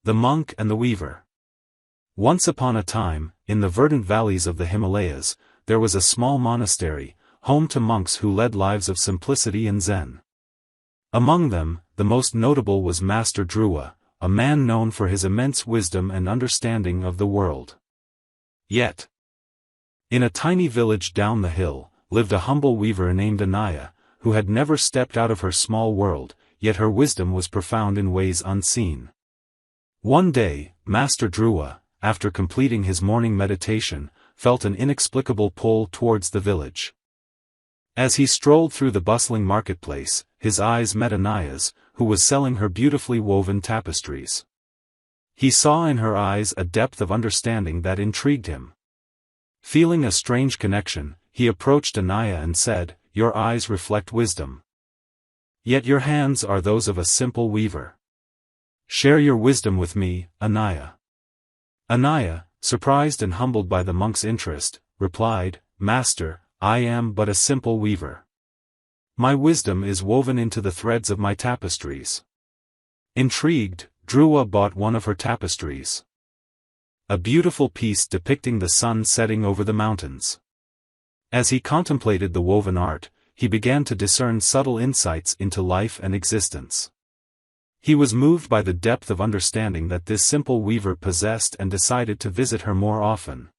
The Monk and the Weaver. Once upon a time, in the verdant valleys of the Himalayas, there was a small monastery, home to monks who led lives of simplicity and Zen. Among them, the most notable was Master Dhruva, a man known for his immense wisdom and understanding of the world. Yet, in a tiny village down the hill, lived a humble weaver named Anaya, who had never stepped out of her small world, yet her wisdom was profound in ways unseen. One day, Master Dhruva, after completing his morning meditation, felt an inexplicable pull towards the village. As he strolled through the bustling marketplace, his eyes met Anaya's, who was selling her beautifully woven tapestries. He saw in her eyes a depth of understanding that intrigued him. Feeling a strange connection, he approached Anaya and said, "Your eyes reflect wisdom. Yet your hands are those of a simple weaver. Share your wisdom with me, Anaya." Anaya, surprised and humbled by the monk's interest, replied, "Master, I am but a simple weaver. My wisdom is woven into the threads of my tapestries." Intrigued, Dhruva bought one of her tapestries. A beautiful piece depicting the sun setting over the mountains. As he contemplated the woven art, he began to discern subtle insights into life and existence. He was moved by the depth of understanding that this simple weaver possessed and decided to visit her more often.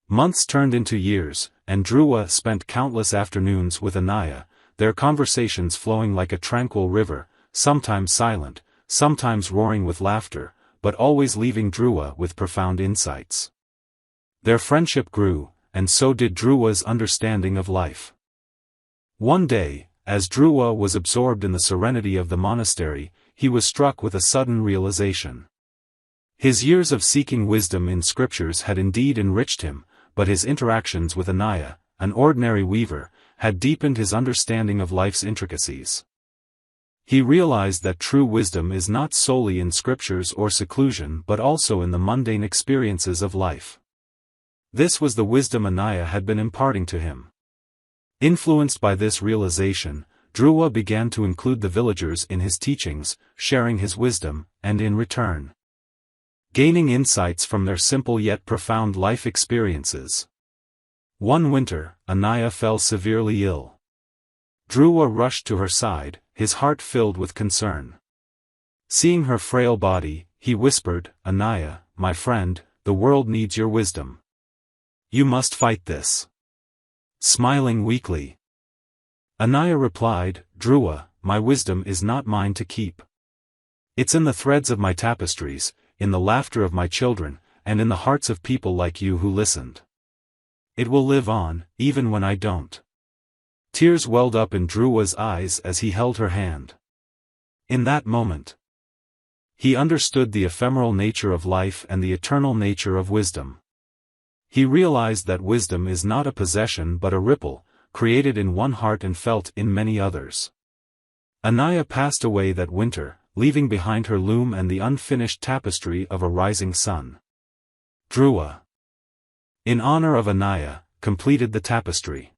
Months turned into years, and Dhruva spent countless afternoons with Anaya, their conversations flowing like a tranquil river, sometimes silent, sometimes roaring with laughter, but always leaving Dhruva with profound insights. Their friendship grew, and so did Dhruva's understanding of life. One day, as Dhruva was absorbed in the serenity of the monastery, he was struck with a sudden realization. His years of seeking wisdom in scriptures had indeed enriched him, but his interactions with Anaya, an ordinary weaver, had deepened his understanding of life's intricacies. He realized that true wisdom is not solely in scriptures or seclusion but also in the mundane experiences of life. This was the wisdom Anaya had been imparting to him. Influenced by this realization, Dhruva began to include the villagers in his teachings, sharing his wisdom, and in return, gaining insights from their simple yet profound life experiences. One winter, Anaya fell severely ill. Dhruva rushed to her side, his heart filled with concern. Seeing her frail body, he whispered, "Anaya, my friend, the world needs your wisdom. You must fight this." Smiling weakly, Anaya replied, "Dhruva, my wisdom is not mine to keep. It's in the threads of my tapestries, in the laughter of my children, and in the hearts of people like you who listened. It will live on, even when I don't." Tears welled up in Dhruva's eyes as he held her hand. In that moment, he understood the ephemeral nature of life and the eternal nature of wisdom. He realized that wisdom is not a possession but a ripple, created in one heart and felt in many others. Anaya passed away that winter, leaving behind her loom and the unfinished tapestry of a rising sun. Dhruva, in honor of Anaya, completed the tapestry.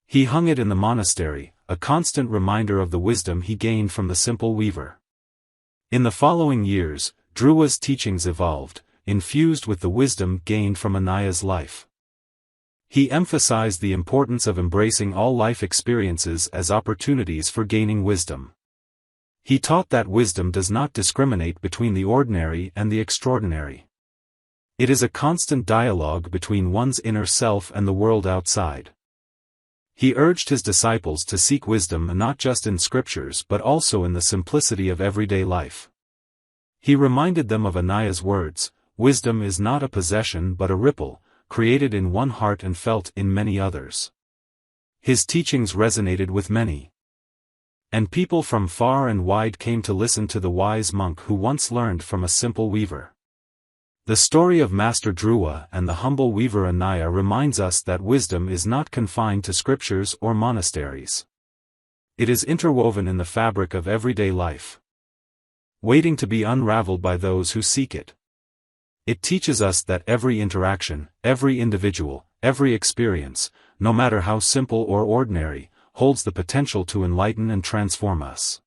He hung it in the monastery, a constant reminder of the wisdom he gained from the simple weaver. In the following years, Dhruva's teachings evolved, infused with the wisdom gained from Anaya's life. He emphasized the importance of embracing all life experiences as opportunities for gaining wisdom. He taught that wisdom does not discriminate between the ordinary and the extraordinary. It is a constant dialogue between one's inner self and the world outside. He urged his disciples to seek wisdom not just in scriptures but also in the simplicity of everyday life. He reminded them of Anaya's words, "Wisdom is not a possession but a ripple, created in one heart and felt in many others." His teachings resonated with many, and people from far and wide came to listen to the wise monk who once learned from a simple weaver. The story of Master Dhruva and the humble weaver Anaya reminds us that wisdom is not confined to scriptures or monasteries. It is interwoven in the fabric of everyday life, waiting to be unraveled by those who seek it. It teaches us that every interaction, every individual, every experience, no matter how simple or ordinary, holds the potential to enlighten and transform us.